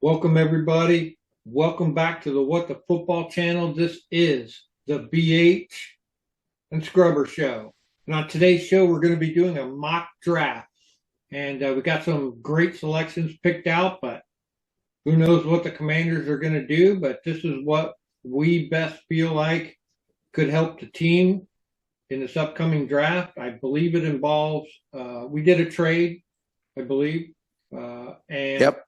Welcome, everybody. Welcome back to the What the Football channel. This is the BH and Scrubber Show. And on today's show, we're going to be doing a mock draft. And we got some great selections picked out, but who knows what the Commanders are going to do. But this is what we best feel like could help the team in this upcoming draft. I believe it involves, we did a trade, I believe. And Yep.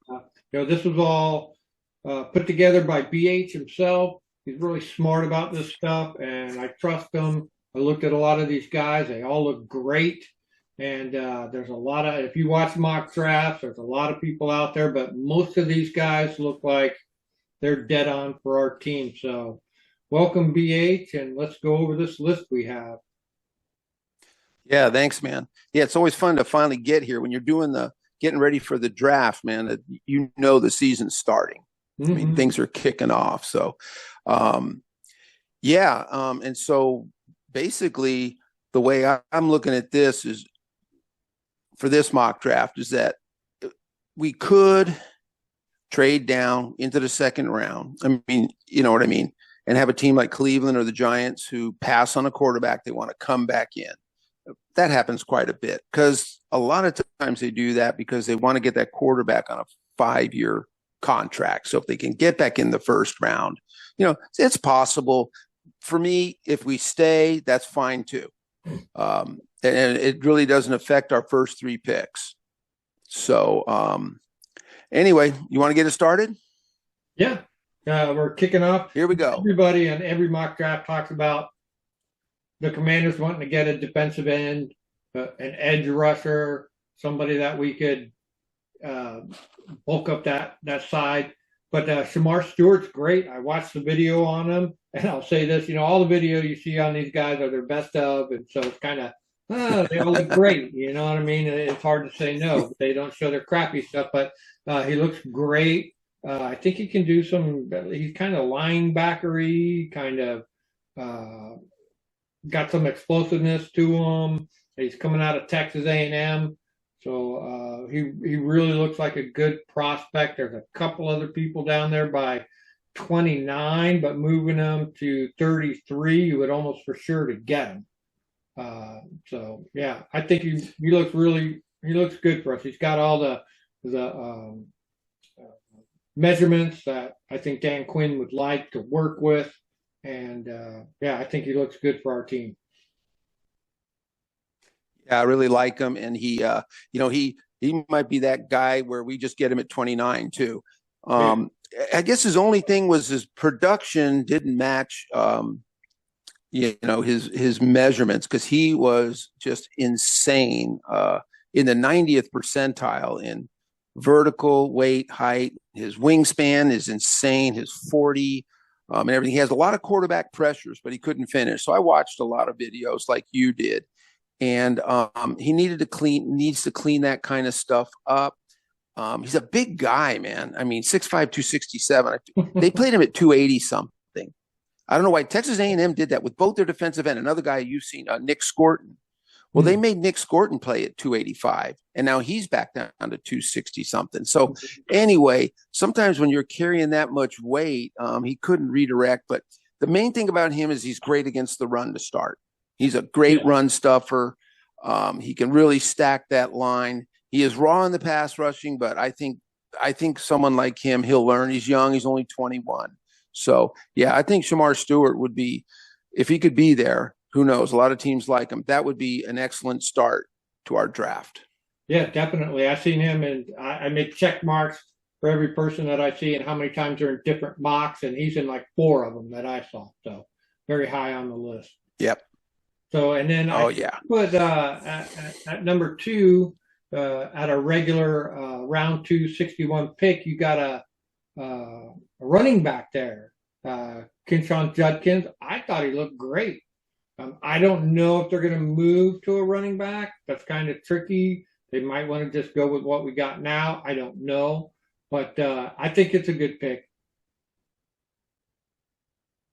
this was all put together by BH himself. He's really smart about this stuff, and I trust him. I looked at a lot of these guys; they all look great. And there's a lot of, if you watch mock drafts, there's a lot of people out there, but most of these guys look like they're dead on for our team. So, welcome, BH, and let's go over this list we have. Yeah, thanks, man. Yeah, it's always fun to finally get here when you're getting ready for the draft, man. That the season's starting. I mean, things are kicking off. So, and so basically, the way I'm looking at this is for this mock draft is that we could trade down into the second round. I mean, you know what I mean, and have a team like Cleveland or the Giants who pass on a quarterback, they want to come back in. That happens quite a bit because a lot of times they do that because they want to get that quarterback on a 5-year contract. So if they can get back in the first round, it's possible. For me, if we stay, that's fine too. And it really doesn't affect our first 3 picks. So anyway, you want to get it started? Yeah. We're kicking off. Here we go. Everybody on every mock draft talks about the Commanders wanting to get a defensive end, an edge rusher, somebody that we could bulk up that side. But Shemar Stewart's great. I watched the video on him, and I'll say this: all the video you see on these guys are their best of, and so it's kind of they all look great. You know what I mean? It's hard to say no. They don't show their crappy stuff, but he looks great. I think he can do some. He's kind of linebackery, kind of. Got some explosiveness to him. He's coming out of Texas A&M, so he really looks like a good prospect. There's a couple other people down there by 29, but moving them to 33, you would almost for sure to get him. So yeah, I think he looks good for us. He's got all the measurements that I think Dan Quinn would like to work with. And I think he looks good for our team. Yeah, I really like him, and he might be that guy where we just get him at 29 too. I guess his only thing was his production didn't match, his measurements because he was just insane in the 90th percentile in vertical weight, height. His wingspan is insane. His 40. And everything. He has a lot of quarterback pressures, but he couldn't finish. So I watched a lot of videos like you did, and he needs to clean that kind of stuff up. He's a big guy, man. I mean, 6'5", 267. They played him at 280 something. I don't know why Texas A&M did that with both their defensive end. Another guy you've seen, Nick Scorton. Well, they made Nick Scorton play at 285, and now he's back down to 260 something. So anyway, sometimes when you're carrying that much weight, he couldn't redirect. But the main thing about him is he's great against the run to start. He's a great run stuffer. He can really stack that line. He is raw in the pass rushing, but I think someone like him, he'll learn. He's young. He's only 21. So, yeah, I think Shemar Stewart would be, if he could be there, who knows? A lot of teams like him. That would be an excellent start to our draft. Yeah, definitely. I've seen him, and I make check marks for every person that I see and how many times they're in different mocks, and he's in like 4 of them that I saw. So very high on the list. Yep. So, and then I put at number 2 at a regular round 2 61 pick, you got a running back there, Quinshon Judkins. I thought he looked great. I don't know if they're going to move to a running back. That's kind of tricky. They might want to just go with what we got now. I don't know, but I think it's a good pick.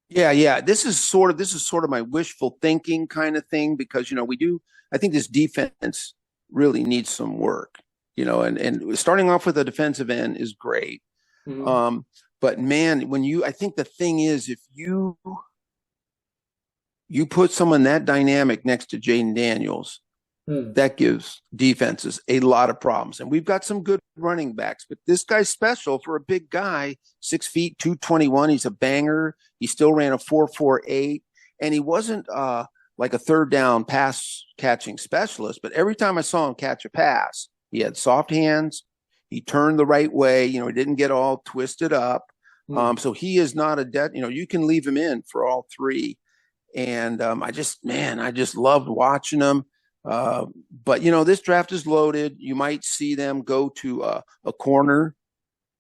Yeah. This is sort of my wishful thinking kind of thing because I think this defense really needs some work. And starting off with a defensive end is great. Mhm. But man, I think the thing is, if you put someone that dynamic next to Jaden Daniels, Hmm. that gives defenses a lot of problems. And we've got some good running backs, but this guy's special for a big guy, 6 feet, 221. He's a banger. He still ran a 4.48, and he wasn't like a third down pass catching specialist, but every time I saw him catch a pass, he had soft hands. He turned the right way. He didn't get all twisted up. Hmm. So he is not a debt. You can leave him in for all three. And I just loved watching them. But this draft is loaded. You might see them go to a corner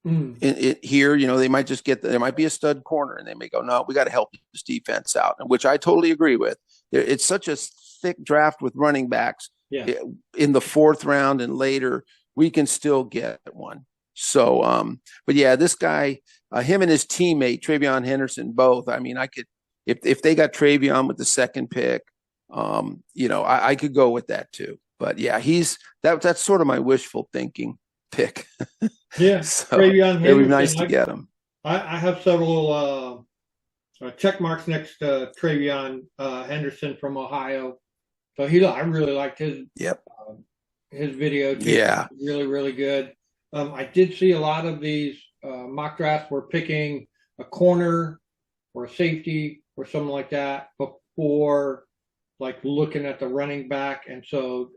Hmm. here. They might just there might be a stud corner, and they may go, no, we got to help this defense out, which I totally agree with. It's such a thick draft with running backs. Yeah. In the fourth round and later, we can still get one. So, but yeah, this guy, him and his teammate Travion Henderson, both. I mean, I could if they got Travion with the second pick, I could go with that too. But yeah, that's sort of my wishful thinking pick. Yeah. So Travion it would be nice Henderson. to get him. I have several check marks next to Travion Henderson from Ohio. So I really liked Yep. his video too. Yeah. Really, really good. I did see a lot of these mock drafts were picking a corner or a safety or something like that before like looking at the running back. And so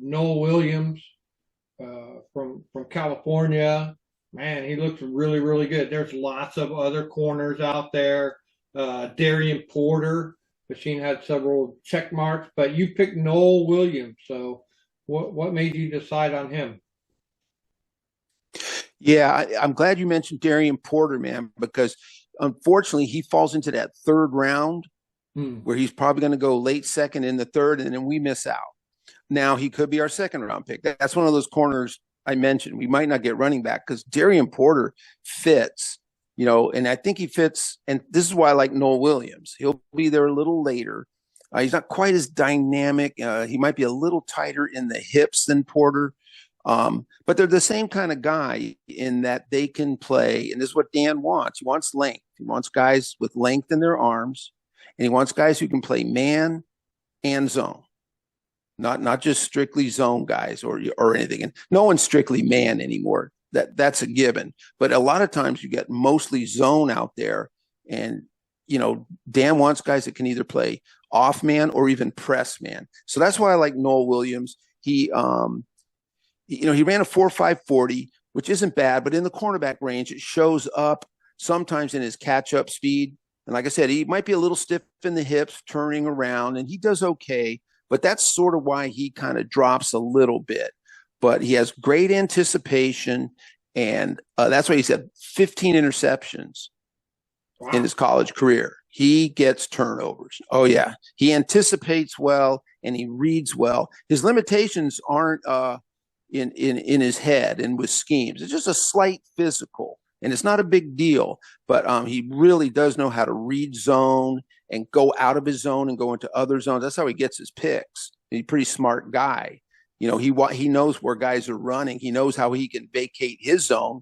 Noel Williams from California, man, he looks really, really good. There's lots of other corners out there. Darian Porter, Machine had several check marks, but you picked Noel Williams. So what made you decide on him? Yeah, I'm glad you mentioned Darian Porter, man, because unfortunately he falls into that third round Hmm. where he's probably going to go late second in the third, and then we miss out. Now he could be our second round pick. That's one of those corners I mentioned. We might not get running back because Darian Porter fits, and I think he fits. And this is why I like Noel Williams. He'll be there a little later. He's not quite as dynamic. He might be a little tighter in the hips than Porter. But they're the same kind of guy in that they can play. And this is what Dan wants. He wants length. He wants guys with length in their arms, and he wants guys who can play man and zone. Not just strictly zone guys or anything. And no one's strictly man anymore. That's a given. But a lot of times you get mostly zone out there, and Dan wants guys that can either play off man or even press man. So that's why I like Noel Williams. He he ran a 4.540, which isn't bad, but in the cornerback range, it shows up sometimes in his catch up speed. And like I said, he might be a little stiff in the hips, turning around, and he does okay. But that's sort of why he kind of drops a little bit. But he has great anticipation, and that's why he said 15 interceptions in his college career. He gets turnovers. Oh yeah, he anticipates well and he reads well. His limitations aren't in his head and with schemes. It's just a slight physical, and it's not a big deal. But he really does know how to read zone and go out of his zone and go into other zones. That's how he gets his picks. He's a pretty smart guy. He knows where guys are running. He knows how he can vacate his zone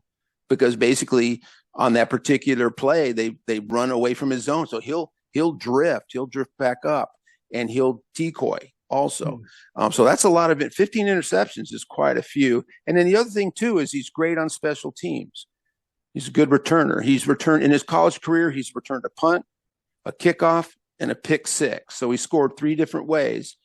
because basically on that particular play they run away from his zone. So he'll drift back up, and he'll decoy also. So that's a lot of it. 15 interceptions is quite a few. And then the other thing too is he's great on special teams. He's a good returner. He's returned in his college career. He's returned a punt, a kickoff, and a pick six. So he scored 3 different ways.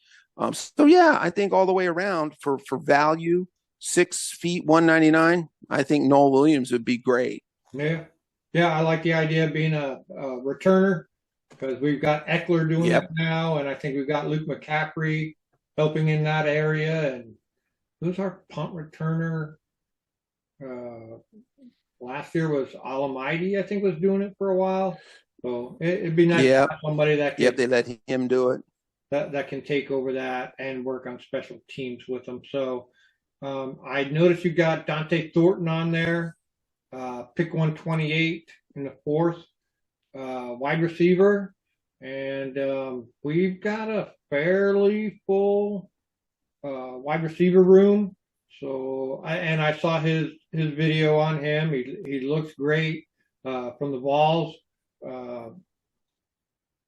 So yeah, I think all the way around for value, 6 feet, 199. I think Noel Williams would be great. Yeah. Yeah, I like the idea of being a returner because we've got Eckler doing Yep. it now, and I think we've got Luke McCaffrey helping in that area. And who's our punt returner? Last year was Alamighty, I think, was doing it for a while. So it'd be nice to Yep. have somebody that Yep. can, They let him do it. that can take over that and work on special teams with them. So I noticed you got Dante Thornton on there, pick 128 in the fourth, wide receiver. And we've got a fairly full wide receiver room. So I saw his video on him. He looks great from the balls. Uh,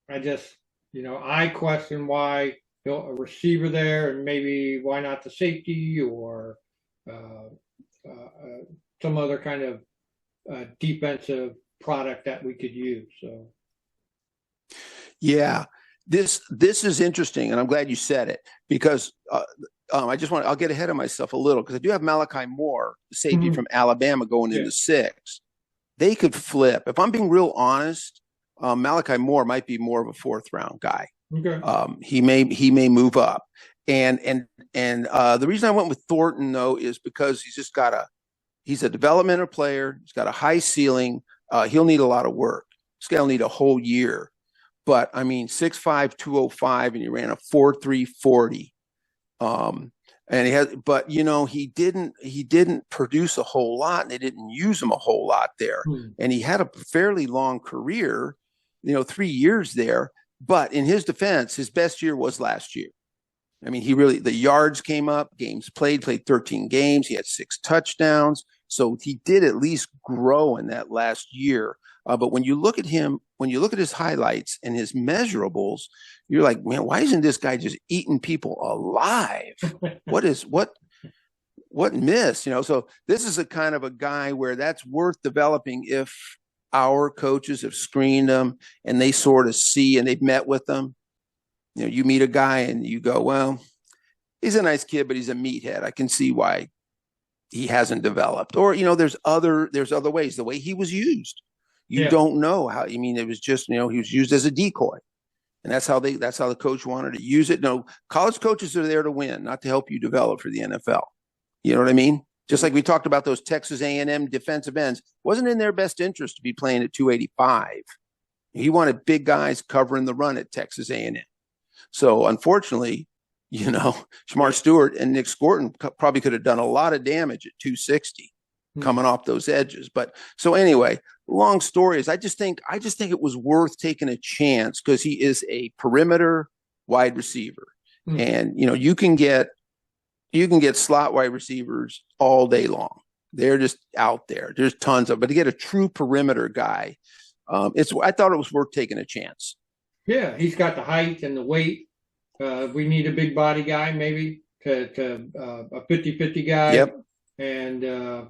I just, I question why a receiver there and maybe why not the safety or uh, some other kind of defensive product that we could use. So Yeah, this is interesting, and I'm glad you said it because I'll get ahead of myself a little because I do have Malachi Moore, the safety Mhm. from Alabama, going Yeah. into six. They could flip. If I'm being real honest, Malachi Moore might be more of a fourth round guy. Okay. He may move up, and the reason I went with Thornton though is because he's a developmental player. He's got a high ceiling. He'll need a lot of work. This guy will need a whole year. But I mean, 6'5", 205, and he ran a 4.3 40. And he didn't produce a whole lot, and they didn't use him a whole lot there. And he had a fairly long career, 3 years there. But in his defense, his best year was last year. I mean, the yards came up, games played 13 games. He had 6 touchdowns. So he did at least grow in that last year. But when you look at his highlights and his measurables, you're like, man, why isn't this guy just eating people alive? What miss? So this is a kind of a guy where that's worth developing if our coaches have screened him and they sort of see and they've met with them. You meet a guy and you go, well, he's a nice kid, but he's a meathead. I can see why he hasn't developed. Or, there's other ways. The way he was used, you Yeah. don't know how. I mean, it was just, he was used as a decoy, and that's how the coach wanted to use it. No, college coaches are there to win, not to help you develop for the NFL. You know what I mean? Just like we talked about those Texas A&M defensive ends, wasn't in their best interest to be playing at 285. He wanted big guys covering the run at Texas A&M. So unfortunately, Shemar Stewart and Nick Scorton probably could have done a lot of damage at 260 coming off those edges. But so anyway, long story is I just think it was worth taking a chance because he is a perimeter wide receiver. And you can get slot wide receivers all day long. They're just out there. There's tons of, but to get a true perimeter guy, I thought it was worth taking a chance. Yeah, he's got the height and the weight. We need a big body guy, maybe to a 50-50 guy. Yep. And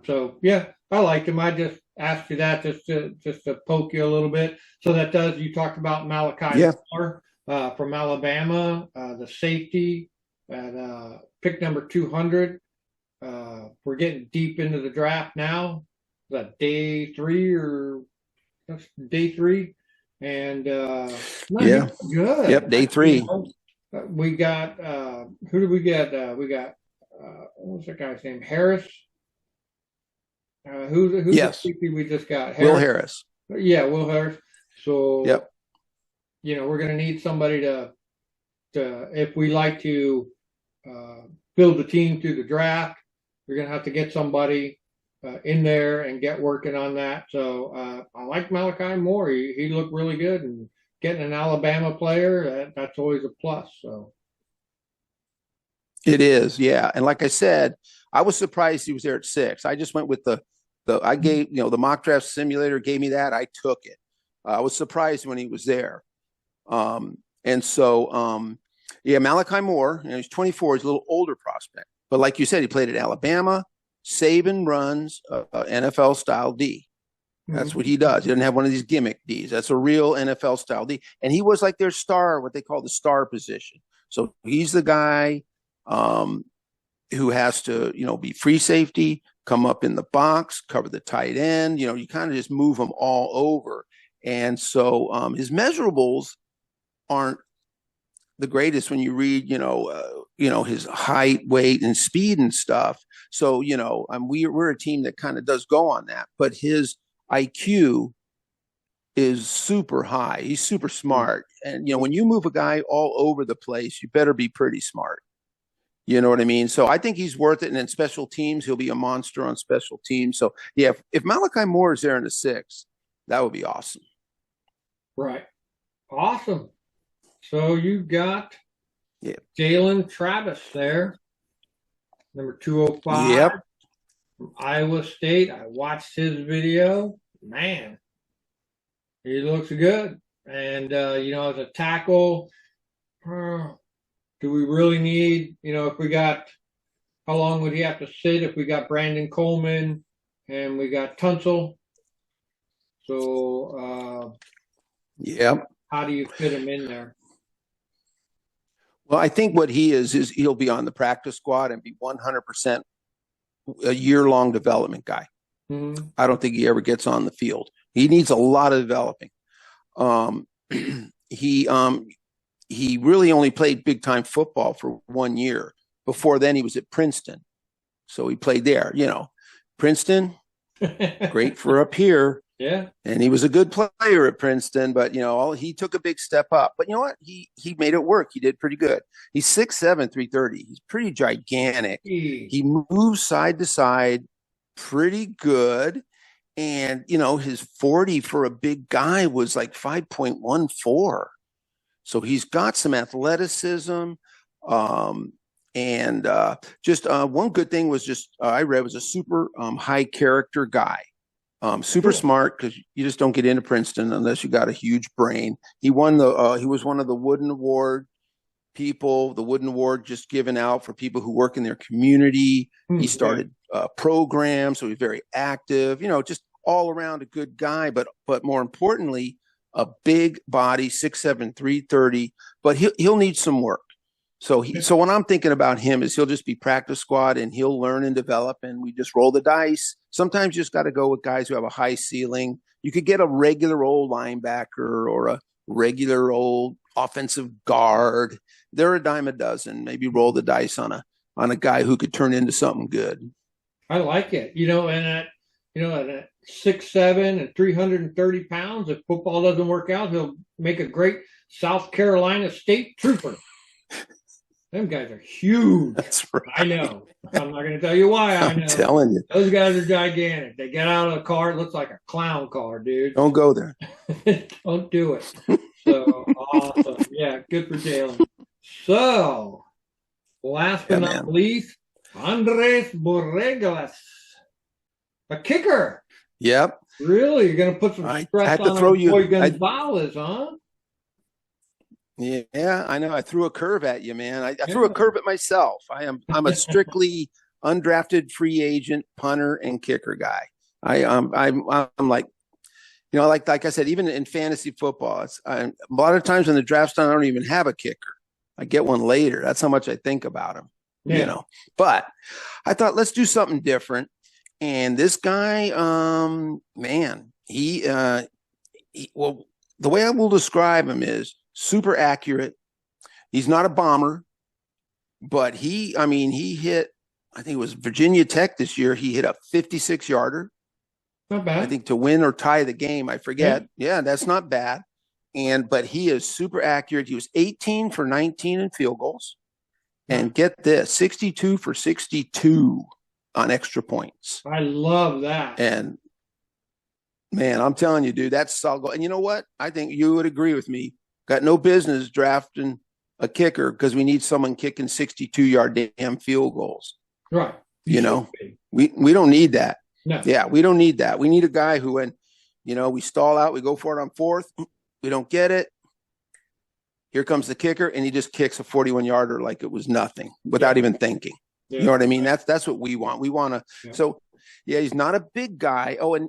so, yeah, I liked him. I just asked you that just to poke you a little bit. So you talked about Malachi Moore from Alabama, the safety at pick number 200. We're getting deep into the draft now. Is that day 3 or day 3? And yeah, good. Yep, day 3. We got who did we get? We got what was that guy's name? Harris. Who's yes. the safety we just got? Will Harris. Yeah, Will Harris. So yep. We're going to need somebody to if we like to build the team through the draft, we're going to have to get somebody in there and get working on that. So I like Malachi Moore. He looked really good, and getting an Alabama player, that's always a plus. So it is, yeah. And like I said, I was surprised he was there at 6. I just went with I gave, the mock draft simulator gave me that. I took it. I was surprised when he was there. And so, Malachi Moore, he's 24, he's a little older prospect. But like you said, he played at Alabama. Saban runs NFL style D. That's what he does. He doesn't have one of these gimmick Ds. That's a real NFL style D. And he was like their star, what they call the star position. So he's the guy who has to, be free safety, come up in the box, cover the tight end. You kind of just move him all over. And so his measurables aren't the greatest when you read, his height, weight, and speed and stuff. So, we're a team that kind of does go on that. But his IQ is super high. He's super smart. And, when you move a guy all over the place, you better be pretty smart. You know what I mean? So I think he's worth it. And in special teams, he'll be a monster on special teams. So, yeah, if Malachi Moore is there in the 6, that would be awesome. Right. Awesome. So you got Jalen Travis there. number 205 Yep. from Iowa State. I watched his video. Man, he looks good. And, as a tackle, do we really need, if we got, how long would he have to sit if we got Brandon Coleman and we got Tunsil? So, Yep. how do you fit him in there? Well, I think what he is he'll be on the practice squad and be 100% a year-long development guy. Mm-hmm. I don't think he ever gets on the field. He needs a lot of developing. He really only played big time football for 1 year. Before then, he was at Princeton, so he played there. Princeton, great for up here. Yeah, and he was a good player at Princeton, but he took a big step up. But you know what? He made it work. He did pretty good. He's 6'7", 330. He's pretty gigantic. He moves side to side pretty good. And, his 40 for a big guy was like 5.14. So he's got some athleticism. And just one good thing was I read was a super high character guy. Super smart, because you just don't get into Princeton unless you got a huge brain. He won he was one of the Wooden Award people, the Wooden Award just given out for people who work in their community. He started programs, so he's very active, just all around a good guy, but more importantly, a big body, 6'7", 330, but he'll need some work. So what I'm thinking about him is he'll just be practice squad and he'll learn and develop, and we just roll the dice. Sometimes you just got to go with guys who have a high ceiling. You could get a regular old linebacker or a regular old offensive guard. They're a dime a dozen. Maybe roll the dice on a guy who could turn into something good. I like it. At 6'7" and 330 pounds, if football doesn't work out, he'll make a great South Carolina State trooper. Them guys are huge. That's right. I know. I'm not going to tell you why. I know. I'm telling you. Those guys are gigantic. They get out of the car. It looks like a clown car, dude. Don't go there. Don't do it. So, awesome. Yeah, good for Jalen. So, last but not least, Andres Borregales, a kicker. Yep. Really? You're going to put some stress on Boy Gonzalez, huh? Yeah, I know. I threw a curve at you, man. I threw a curve at myself. I'm a strictly undrafted free agent punter and kicker guy. I'm like, like I said, even in fantasy football, a lot of times in the draft's done, I don't even have a kicker. I get one later. That's how much I think about him. Yeah. But I thought, let's do something different. And this guy, man, the way I will describe him is super accurate. He's not a bomber, but he hit, I think it was Virginia Tech this year. He hit a 56-yarder. Not bad. I think to win or tie the game. I forget. Yeah, that's not bad. But he is super accurate. He was 18 for 19 in field goals. And get this, 62 for 62 on extra points. I love that. And man, I'm telling you, dude, that's solid. And you know what? I think you would agree with me. Got no business drafting a kicker because we need someone kicking 62-yard damn field goals. Right. We don't need that. No. Yeah, we don't need that. We need a guy who, when, we stall out, we go for it on fourth, we don't get it. Here comes the kicker, and he just kicks a 41-yarder like it was nothing without even thinking. Yeah. You know what I mean? That's what we want. We want to. Yeah. So, yeah, he's not a big guy. Oh, and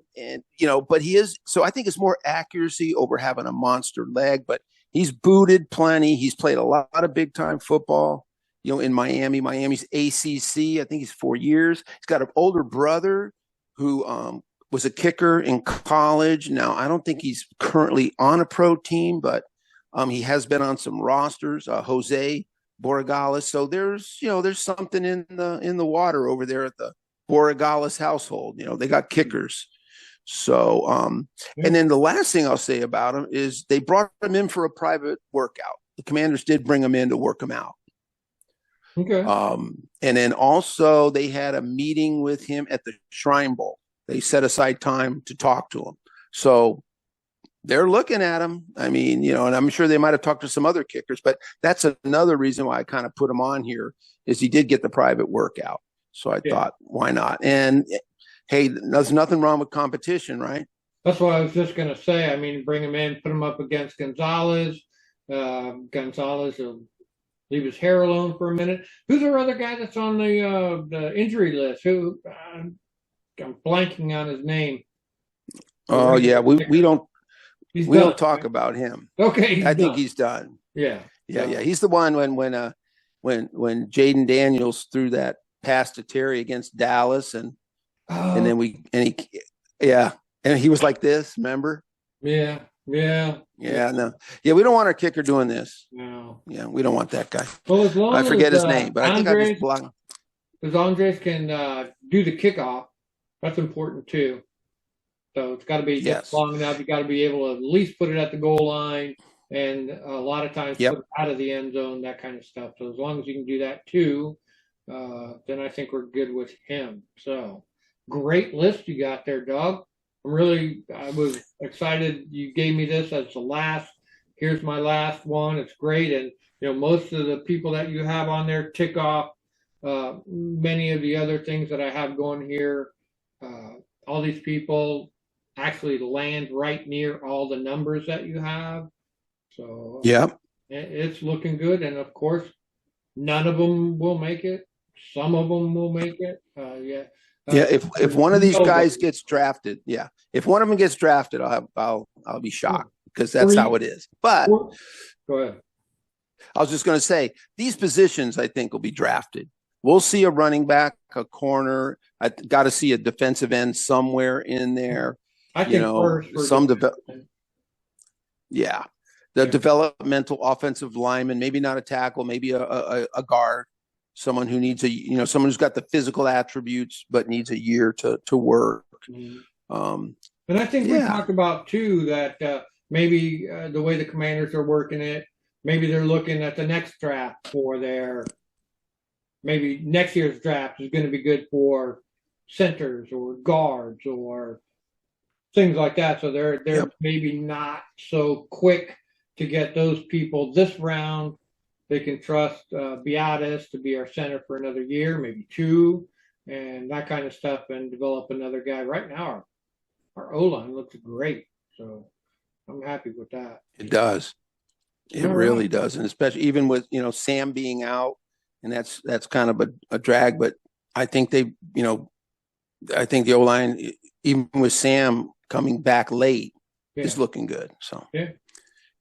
but he is. So I think it's more accuracy over having a monster leg. But he's booted plenty. He's played a lot of big time football. In Miami. Miami's ACC. I think he's 4 years. He's got an older brother who was a kicker in college. Now I don't think he's currently on a pro team, but he has been on some rosters. Jose Borregales. So there's something in the water over there at the Borregales household. They got kickers. So and then the last thing I'll say about him is they brought him in for a private workout. The Commanders did bring him in to work him out. Okay. And then also they had a meeting with him at the Shrine Bowl. They set aside time to talk to him. So they're looking at him. I mean, and I'm sure they might have talked to some other kickers, but that's another reason why I kind of put him on here is he did get the private workout. So I Yeah. thought, why not? And hey, there's nothing wrong with competition, right? That's what I was just going to say. I mean, bring him in, put him up against Gonzalez. Gonzalez will leave his hair alone for a minute. Who's our other guy that's on the injury list? Who I'm blanking on his name. Oh yeah, we don't He's we done, don't talk right? about him. Okay, I think done. he's done. Yeah. Yeah. He's the one when Jaden Daniels threw that pass to Terry against Dallas, and Oh, then yeah, and he was like this. Remember? yeah. Yeah, no, yeah, we don't want our kicker doing this. No. Yeah, we don't want that guy. Well, as long I forget as his name, but I think I just Andres, blocked. as Andres can do the kickoff, that's important too. So it's got to be just Yes. long enough. You got to be able to at least put it at the goal line, and a lot of times Yep. put it out of the end zone, that kind of stuff. So as long as you can do that too, then I think we're good with him. So great list you got there, Doug. I was excited you gave me this as the last. Here's my last one. It's great, and most of the people that you have on there tick off many of the other things that I have going here. All these people actually land right near all the numbers that you have. So Yep. it's looking good. And of course, none of them will make it. Some of them will make it. Yeah. Yeah. If one of these nobody. guys gets drafted, yeah. If one of them gets drafted, I'll be shocked because that's how it is. But Go ahead. I was just going to say these positions I think will be drafted. We'll see a running back, a corner. I got to see a defensive end somewhere in there. I think first for some yeah. The developmental offensive lineman, maybe not a tackle, maybe a guard, someone who needs someone who's got the physical attributes but needs a year to work. Mm-hmm. And I think we talked about too that maybe the way the Commanders are working it, maybe they're looking at the next draft for maybe next year's draft is going to be good for centers or guards or things like that. So they're maybe not so quick to get those people this round. They can trust Beatis to be our center for another year, maybe two, and that kind of stuff, and develop another guy. Right now, our O-line looks great, so I'm happy with that. It does. It really does, and especially even with Sam being out, and that's kind of a drag. But I think I think the O-line, even with Sam coming back late, is looking good. So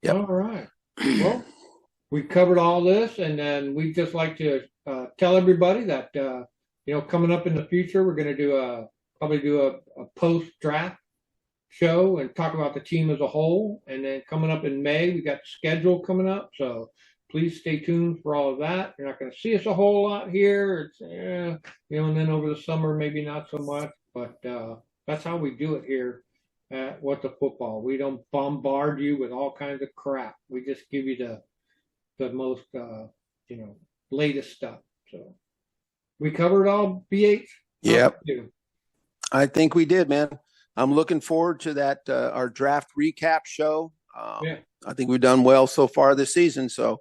All right. Well, we covered all this, and then we just like to tell everybody that coming up in the future, we're going to probably do a post-draft show and talk about the team as a whole. And then coming up in May, we got the schedule coming up, so please stay tuned for all of that. You're not going to see us a whole lot here. It's and then over the summer maybe not so much, but that's how we do it here at What the Football. We don't bombard you with all kinds of crap. We just give you the most latest stuff. So we covered all, BH. Yep. I think we did, man. I'm looking forward to that our draft recap show. I think we've done well so far this season. So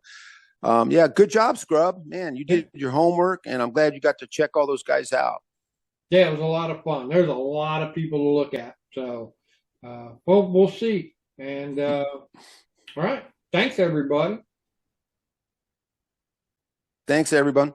good job, Scrub. Man, you did your homework, and I'm glad you got to check all those guys out. Yeah, it was a lot of fun. There's a lot of people to look at. So we'll see. And all right. Thanks, everybody. Thanks, everyone.